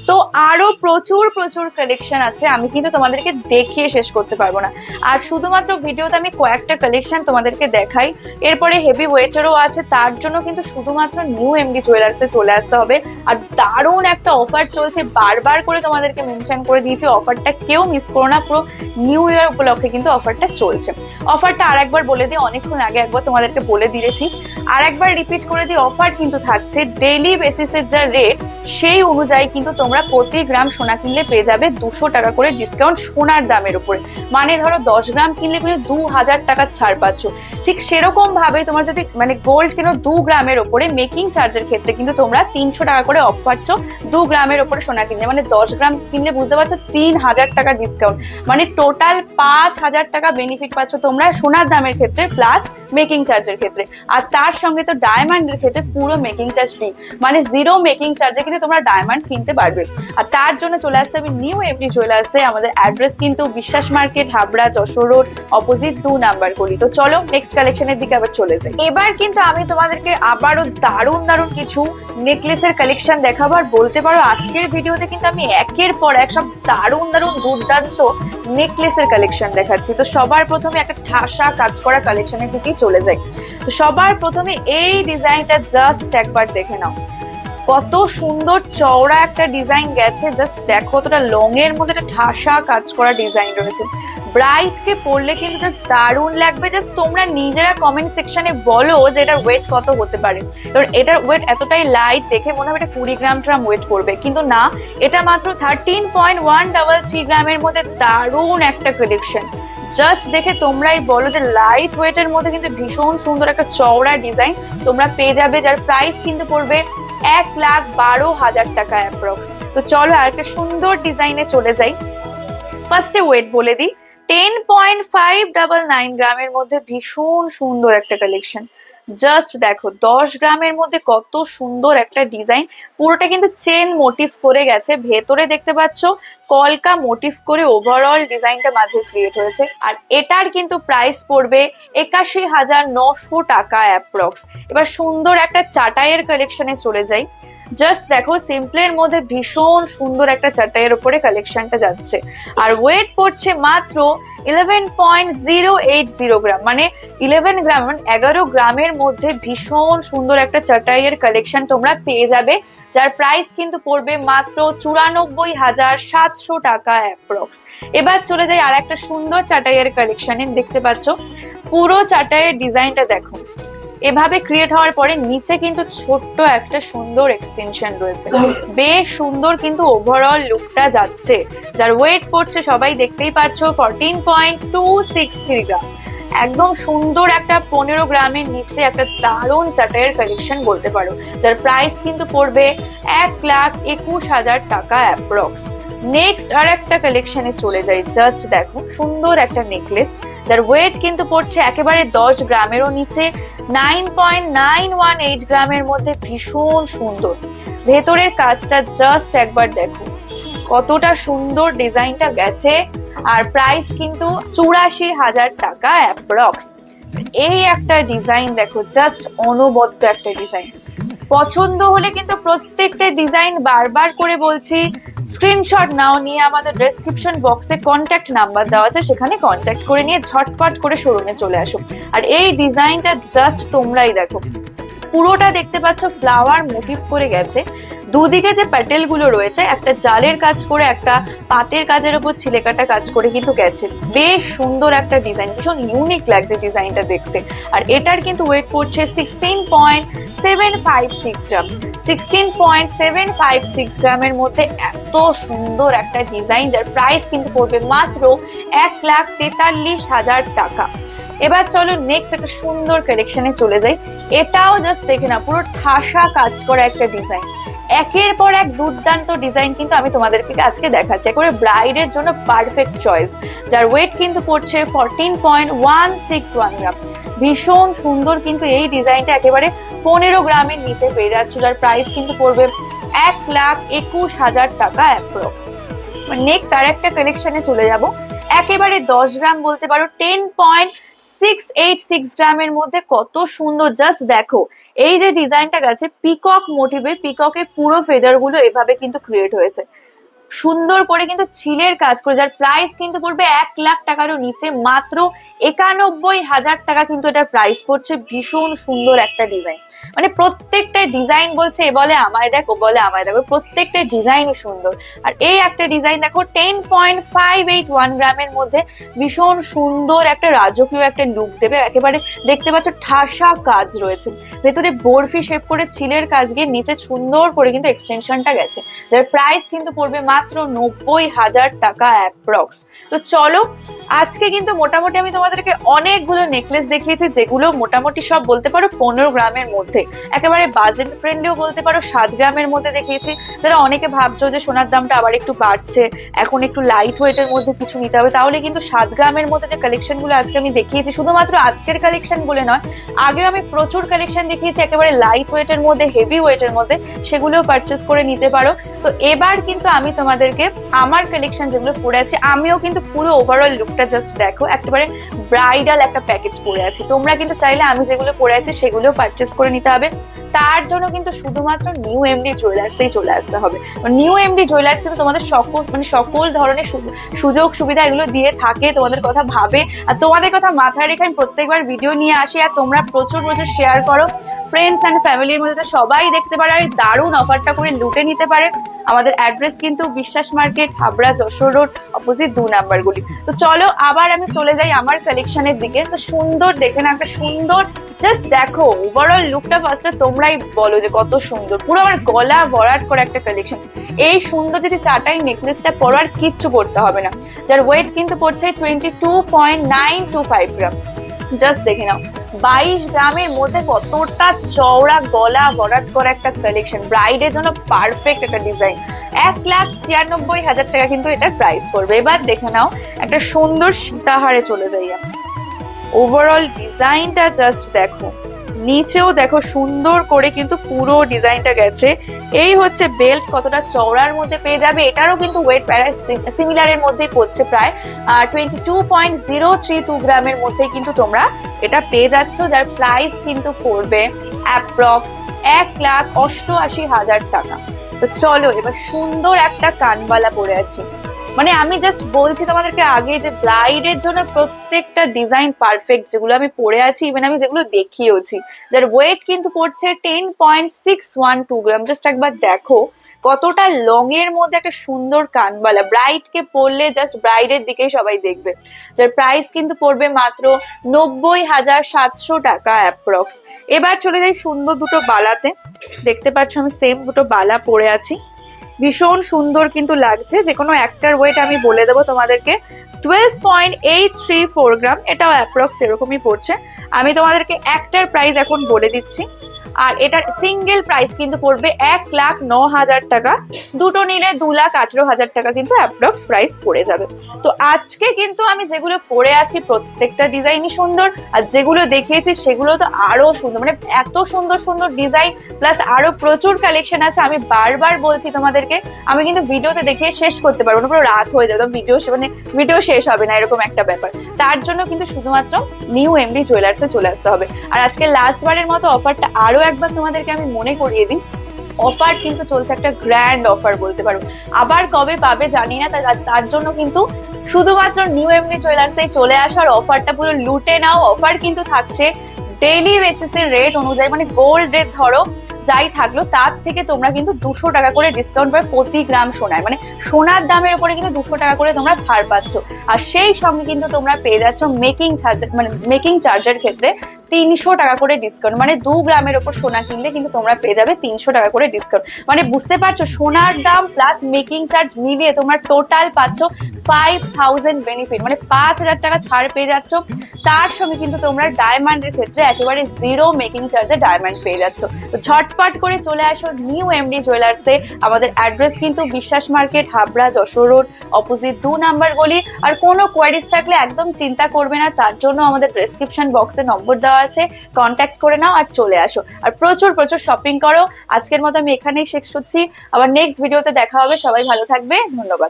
তো আরো প্রচুর প্রচুর কালেকশন আছে, আমি কিন্তু তোমাদেরকে দেখিয়ে শেষ করতে পারবো না। আর শুধুমাত্র ভিডিওতে আমি কয়েকটা কালেকশন তোমাদেরকে দেখাই, এরপরে হেভি ওয়েটেরও আছে, তার জন্য কিন্তু শুধুমাত্র নিউ এমডি জুয়েলার্সে চলে আসতে হবে। আর দারুণ একটা অফার চলছে, বারবার করে তোমাদেরকে মেনশন করে দিয়েছি, অফারটা কেউ মিস করো না, পুরো নিউ ইয়ার উপলক্ষে কিন্তু অফারটা চলছে। অফারটা আর একবার বলে দিই, অনেকক্ষণ আগে একবার তোমাদেরকে বলে দিয়েছি, আর একবার রিপিট করে দিই। অফার কিন্তু থাকছে ডেইলি বেসিসের যা রেট সেই অনুযায়ী কিন্তু তোমরা প্রতি গ্রাম সোনা কিনলে পেয়ে যাবে 200 টাকা করে ডিসকাউন্ট সোনার দামের উপরে। মানে ধরো 10 গ্রাম কিনলে কিন্তু 2000 টাকা ছাড় পাচ্ছ। ঠিক সেরকম ভাবে তোমার যদি মানে গোল্ড কিনো 2 গ্রামের উপরে, মেকিং চার্জের ক্ষেত্রে কিন্তু তোমরা 300 টাকা করে অফ পাচ্ছ 2 গ্রামের উপরে সোনা কিনলে। মানে 10 গ্রাম কিনলে বুঝতে পারছো 3000 টাকা ডিসকাউন্ট, মানে টোটাল 5000 টাকা বেনিফিট পাচ্ছ তোমরা সোনার দামের ক্ষেত্রে প্লাস মেকিং চার্জের ক্ষেত্রে। আর তার সঙ্গে তো ডায়মন্ডের ক্ষেত্রে পুরো মেকিং চার্জ ফ্রি, মানে জিরো মেকিং চার্জে কিন্তু তোমরা ডায়মন্ড কিনতে পারবে। আর তার জন্য চলে আসতে হবে নিউ এমডি জুয়েলার্সে। আমাদের অ্যাড্রেস কিন্তু বিশ্বাস market, Habra, Jessore road, opposite 2 number গলি। তো চলো নেক্সট কালেকশনের দিকে আবার চলে যাই। এবার কিন্তু আমি তোমাদেরকে আবারও দারুণ দারুণ কিছু নেকলেসের কালেকশন দেখাবো। আর বলতে পারো আজকের ভিডিওতে কিন্তু আমি একের পর এক সব দারুণ দারুণ দুর্দান্ত নেকলেসের কালেকশন দেখাচ্ছি। তো সবার প্রথমে একটা ঠাসা কাজ করা কালেকশনের দিকে চলে যাই। তো সবার প্রথমে এই ডিজাইনটা জাস্ট একবার দেখে নাও, কত সুন্দর চওড়া একটা ডিজাইন গেছে। জাস্ট দেখো কতটা লং এর মধ্যে একটা ঠাসা কাজ করা ডিজাইন রয়েছে। ব্রাইট কে পরলে কিন্তু জাস্ট দারুণ লাগবে। জাস্ট তোমরা নিজেরা কমেন্ট সেকশনে বলো যে এটার ওয়েট কত হতে পারে। কারণ এটার ওয়েট এতটাই লাইট, দেখে মনে হবে এটা 20 গ্রাম ওয়েট করবে, কিন্তু না, এটা মাত্র 13.133 গ্রামের মধ্যে দারুণ একটা কালেকশন। জাস্ট দেখে তোমরাই বলো যে লাইট ওয়েটের মধ্যে কিন্তু ভীষণ সুন্দর একটা চওড়া ডিজাইন তোমরা পেয়ে যাবে, যার প্রাইস কিন্তু পড়বে ১,১২,০০০ টাকা অ্যাপ্রক্স। তো চলো আর একটা সুন্দর ডিজাইনে চলে যাই। ফার্স্টে ওয়েট বলে দিই, 10.599 গ্রামের মধ্যে ভীষণ সুন্দর একটা কালেকশন। জাস্ট দেখো 10 গ্রামের মধ্যে কত সুন্দর একটা ডিজাইন, পুরোটা কিন্তু চেন মোটিভ করে গেছে, ভেতরে দেখতে পাচ্ছ কলকা মোটিভ করে ওভারঅল ডিজাইনটা মাঝে ক্রিয়েট হয়েছে। আর এটার কিন্তু প্রাইস পড়বে ৮১,৯০০ টাকা অ্যাপ্রক্স। এবার সুন্দর একটা চাটাইয়ের কালেকশনে চলে যাই। জাস্ট দেখো সিম্পলের মধ্যে ভীষণ সুন্দর একটা চাটাইয়ের উপরে কালেকশনটা যাচ্ছে। আর ওয়েট পড়ছে মাত্র 11.080 গ্রাম, মানে 11 গ্রাম, 11 গ্রামের মধ্যে ভীষণ সুন্দর একটা চাটাইয়ের কালেকশন তোমরা পেয়ে যাবে, যার প্রাইস কিন্তু পড়বে মাত্র ৯৪,৭০০ টাকা অ্যাপ্রক্স। এবার চলে যাই আর একটা সুন্দর চাটাইয়ের কালেকশনে। দেখতে পাচ্ছ পুরো চাটাইয়ের ডিজাইনটা দেখো, এভাবে ক্রিয়েট হওয়ার পরে নিচে কিন্তু ছোট্ট একটা সুন্দর এক্সটেনশন রয়েছে, বেশ সুন্দর কিন্তু ওভারঅল লুকটা যাচ্ছে। যার ওয়েট পড়ছে সবাই দেখতেই পাচ্ছ 14.263 গ্রাম, একদম সুন্দর একটা 15 গ্রামের নিচে একটা দারুণ চাটাইয়ের কালেকশন বলতে পারো, যার প্রাইস কিন্তু পড়বে ১,২১,০০০ টাকা অ্যাপ্রক্স। নেক্সট আর একটা কালেকশনে চলে যাই। জাস্ট দেখো সুন্দর একটা নেকলেস, যার ওয়েট কিন্তু পড়ছে একেবারে 10 গ্রামেরও নিচে, 9.918 গ্রামের মধ্যে ভীষণ সুন্দর। ভেতরের কাজটা জাস্ট একবার দেখো কতটা সুন্দর ডিজাইনটা গেছে। আর প্রাইস কিন্তু ৮৪,০০০ টাকা অ্যাপ্রক্স। এই একটা ডিজাইন দেখো, জাস্ট অনবদ্য একটা ডিজাইন। পছন্দ হলে কিন্তু প্রত্যেকটা ডিজাইন বারবার করে বলছি স্ক্রিনশট নাও, নিয়ে আমাদের ডেসক্রিপশন বক্সে কন্ট্যাক্ট নাম্বার দেওয়া আছে, সেখানে কন্ট্যাক্ট করে নিয়ে ঝটপট করে শোরুমে চলে আসো। আর এই ডিজাইনটা জাস্ট তোমরাই দেখো, পুরোটা দেখতে পাচ্ছ ফ্লাওয়ার মোটিভ করে গেছে। দুদিকে যে প্যাটেল গুলো রয়েছে, একটা জালের কাজ করে, একটা পাতের কাজের উপর ছিলেকাটা কাজ করে কিন্তু গেছে। বেশ সুন্দর একটা ডিজাইন, ভীষণ ইউনিক লাগছে ডিজাইনটা দেখতে। আর এটার কিন্তু ওয়েট পড়ছে 16.756 গ্রাম। 16.756 গ্রামের মধ্যে এত সুন্দর একটা ডিজাইন, যার প্রাইস কিন্তু পড়বে মাত্র 1,43,000 টাকা। এবার চলো নেক্সট একটা সুন্দর কালেকশনে চলে যাই। এটাও জাস্ট দেখে না, পুরো ঠাসা কাজ করা একটা ডিজাইন, একের পর এক দুর্দান্ত ডিজাইন কিন্তু আমি তোমাদেরকে আজকে দেখাচ্ছি। একেবারে ব্রাইডের জন্য পারফেক্ট চয়েস, যার ওয়েট কিন্তু পড়ছে 14.161 গ্রাম। ভীষণ সুন্দর কিন্তু এই ডিজাইনটা একেবারে 15 গ্রামের নিচে পেয়ে যাচ্ছে, যার প্রাইস কিন্তু পড়বে 1,21,000 টাকা অ্যাপ্রক্স। নেক্সট আর একটা কালেকশনে চলে যাব। একেবারে 10 গ্রাম বলতে পারো, 10.686 গ্রামের মধ্যে কত সুন্দর, জাস্ট দেখো। এই যে ডিজাইনটা গেছে পিকক মোটিভে, পিককের পুরো ফেদার গুলো এভাবে কিন্তু ক্রিয়েট হয়েছে, সুন্দর করে কিন্তু ছিলের কাজ করে, যার প্রাইস কিন্তু পড়বে 1 লাখ টাকারও নিচে, মাত্র 91,000 টাকা কিন্তু এটার প্রাইস পড়ছে। ভীষণ সুন্দর একটা ডিজাইন, মানে প্রত্যেকটা ডিজাইন বলছে এ বলে আমায় দেখো, বলে আমায় দেখো, প্রত্যেকটা ডিজাইনই সুন্দর। আর এই একটা ডিজাইন দেখো 10.581 গ্রামের মধ্যে, ভীষণ সুন্দর একটা রাজকীয় একটা লুক দেবে। একেবারে দেখতে পাচ্ছ ঠাসা কাজ রয়েছে, ভেতরে বরফি শেপ করে ছিলের কাজ গিয়ে নিচে সুন্দর করে কিন্তু এক্সটেনশনটা গেছে, যার প্রাইস কিন্তু পড়বে মাত্র 90,000 টাকা অ্যাপ্রক্স। তো চলো আজকে কিন্তু মোটামুটি আমি তোমাদেরকে অনেকগুলো নেকলেস দেখিয়েছি, যেগুলো মোটামুটি সব বলতে পারো 15 গ্রামের মধ্যে, একেবারে বাজেট ফ্রেন্ডলিও বলতে পারো 7 গ্রামের মধ্যে দেখিয়েছি। যারা অনেকে ভাবছো যে সোনার দামটা আবার একটু বাড়ছে, এখন একটু লাইট ওয়েটের মধ্যে কিছু নিতে হবে, তাহলে কিন্তু 7 গ্রামের মধ্যে যে কালেকশন গুলো আজকে আমি দেখিয়েছি, শুধুমাত্র আজকের কালেকশন বলে নয়, আগেও আমি প্রচুর কালেকশন দেখিয়েছি একেবারে লাইট ওয়েটের মধ্যে, হেভি ওয়েটের মধ্যে, সেগুলোও পারচেস করে নিতে পারো। তো এবার কিন্তু আমি তোমাদেরকে আমার কালেকশন যেগুলো পরে আছে, আমিও কিন্তু পুরো ওভারঅল লুকটা জাস্ট দেখো, একেবারে ব্রাইডাল একটা প্যাকেজ পরে আছি। তোমরা কিন্তু চাইলে আমি যেগুলো পরে আছি সেগুলো পারচেস করে নিতে হবে। তার জন্য কিন্তু শুধুমাত্র নিউ এমডি জুয়েলার্সেই চলে আসতে হবে। নিউ এমডি জুয়েলার্স কিন্তু তোমাদের সকল ধরনের সুযোগ সুবিধা এগুলো দিয়ে থাকে, তোমাদের কথা ভাবে, আর তোমাদের কথা মাথায় রেখে আমি প্রত্যেকবার ভিডিও নিয়ে আসি, আর তোমরা প্রচুর প্রচুর শেয়ার করো। ফ্রেন্ডস অ্যান্ড ফ্যামিলির মধ্যে সবাই দেখতে পারে, আর এই দারুণ অফারটা করে লুটে নিতে পারে। আমাদের অ্যাড্রেস কিন্তু বিশ্বাস market, Habra, Jessore road, opposite 2 number গলি। তো চলো আবার আমি চলে যাই আমার কালেকশনের দিকে। তো সুন্দর দেখে না, একটা সুন্দর, জাস্ট দেখো ওভারঅল লুকটা ফার্স্টে তোমরাই বলো যে কত সুন্দর, পুরো আমার গলা ভরাট করে একটা কালেকশন। এই সুন্দর যদি চাটাই নেকলেসটা পরো, আর কিচ্ছু করতে হবে না, যার ওয়েট কিন্তু পড়ছে 22.925 গ্রাম। জাস্ট দেখে নাও 22 গ্রামের মধ্যে কতটা চওড়া গলা ভরাট করা একটা কালেকশন, ব্রাইডের জন্য পারফেক্ট একটা ডিজাইন। 1,96,000 টাকা কিন্তু এটার প্রাইস পড়বে। এবার দেখে নাও একটা সুন্দর সীতাহারে চলে যাই আমি। ওভারঅল ডিজাইনটা জাস্ট দেখো, নিচেও দেখো সুন্দর করে কিন্তু পুরো ডিজাইনটা গেছে। এই হচ্ছে বেল্ট, কতটা চওড়ার মধ্যে পেয়ে যাবে। এটারও কিন্তু ওয়েট প্রায় সিমিলারের মধ্যেই পড়ছে, প্রায় 22.032 গ্রামের মধ্যে কিন্তু তোমরা এটা পেয়ে যাচ্ছ, যার প্রাইস কিন্তু পড়বে অ্যাপ্রক্স 1,88,000 টাকা। তো চলো এবার সুন্দর একটা কানবালা পরে আছি, মানে আমি জাস্ট বলছি তোমাদেরকে আগে যে ব্রাইডের জন্য প্রত্যেকটা ডিজাইন পারফেক্ট, যেগুলো আমি পরে আছি, ইভেন আমি যেগুলো দেখিয়েওছি, যার ওয়েট কিন্তু পড়ছে 10.612 গ্রাম। জাস্ট একবার দেখো কতটা লং এর মধ্যে একটা সুন্দর কানবালা, ব্রাইড কে পরলে জাস্ট ব্রাইডের দিকেই সবাই দেখবে, যার প্রাইস কিন্তু পড়বে মাত্র 90,700 টাকা অ্যাপ্রক্স। এবার চলে যাই সুন্দর দুটো বালাতে। দেখতে পাচ্ছ আমি সেম দুটো বালা পরে আছি, ভীষণ সুন্দর কিন্তু লাগছে। যে কোনো একটার ওয়েট আমি বলে দেবো তোমাদেরকে, 12.834 গ্রাম, এটাও অ্যাপ্রক্স এরকমই পড়ছে। আমি তোমাদেরকে একটার প্রাইস এখন বলে দিচ্ছি, আর এটার সিঙ্গেল প্রাইস কিন্তু পড়বে 1,09,000 টাকা। দুটো নিলে 2,18,000 টাকা কিন্তু অ্যাপ্রক্স প্রাইস পড়ে যাবে। তো আজকে কিন্তু আমি যেগুলো পরে আছি প্রত্যেকটা ডিজাইনই সুন্দর, আর যেগুলো দেখিয়েছি সেগুলো তো আরো সুন্দর, মানে এত সুন্দর সুন্দর ডিজাইন, প্লাস আরো প্রচুর কালেকশন আছে। আমি বারবার বলছি তোমাদেরকে, আমি কিন্তু ভিডিওতে দেখে শেষ করতে পারবো না, পুরো রাত হয়ে যাবে, ভিডিও শেষ হবে না, এরকম একটা ব্যাপার। তার জন্য কিন্তু শুধুমাত্র নিউ এমডি জুয়েলার্সে চলে আসতে হবে। আর আজকে লাস্ট বারের মতো অফারটা আরো একবার তোমাদেরকে আমি মনে করিয়ে দিই, অফার কিন্তু চলছে, একটা গ্র্যান্ড অফার বলতে পারো। আবার কবে পাবে জানি না, তার জন্য কিন্তু শুধুমাত্র নিউ এমডি জুয়েলার্সে চলে আসার অফারটা পুরো লুটে নাও। অফার কিন্তু থাকছে ডেইলি বেসিসের রেট অনুযায়ী মানে গোল্ড রেট ধরো যাই থাকলো তার থেকে তোমরা কিন্তু 200 টাকা করে ডিসকাউন্ট পাবে প্রতি গ্রাম সোনায়। মানে সোনার দামের উপরে কিন্তু 200 টাকা করে তোমরা ছাড় পাচ্ছ। আর সেই সঙ্গে কিন্তু তোমরা পেয়ে যাচ্ছ মেকিং চার্জার, মানে মেকিং চার্জের ক্ষেত্রে 300 টাকা করে ডিসকাউন্ট। মানে 2 গ্রামের ওপর সোনা কিনলে কিন্তু তোমরা পেয়ে যাবে 300 টাকা করে ডিসকাউন্ট। মানে বুঝতে পারছো সোনার দাম প্লাস মেকিং চার্জ মিলিয়ে তোমরা টোটাল পাচ্ছ 5000 বেনিফিট, মানে 5000 টাকা ছাড় পেয়ে যাচ্ছ। তার সঙ্গে কিন্তু তোমরা ডায়মন্ডের ক্ষেত্রে একেবারে জিরো মেকিং চার্জে ডায়মন্ড পেয়ে যাচ্ছ। তো ঝটপট করে চলে আসো নিউ এমডি জুয়েলার্সে। আমাদের অ্যাড্রেস কিন্তু বিশ্বাস market, Habra, Jessore road, opposite 2 number গলি। আর কোনো কোয়ারিজ থাকলে একদম চিন্তা করবে না, তার জন্য আমাদের ডেসক্রিপশন বক্সে নম্বর দেওয়া আছে, কন্ট্যাক্ট করে নাও আর চলে আসো। আর প্রচুর প্রচুর শপিং করো। আজকের মতো আমি এখানেই শেষ করছি, আবার নেক্সট ভিডিওতে দেখা হবে। সবাই ভালো থাকবে, ধন্যবাদ।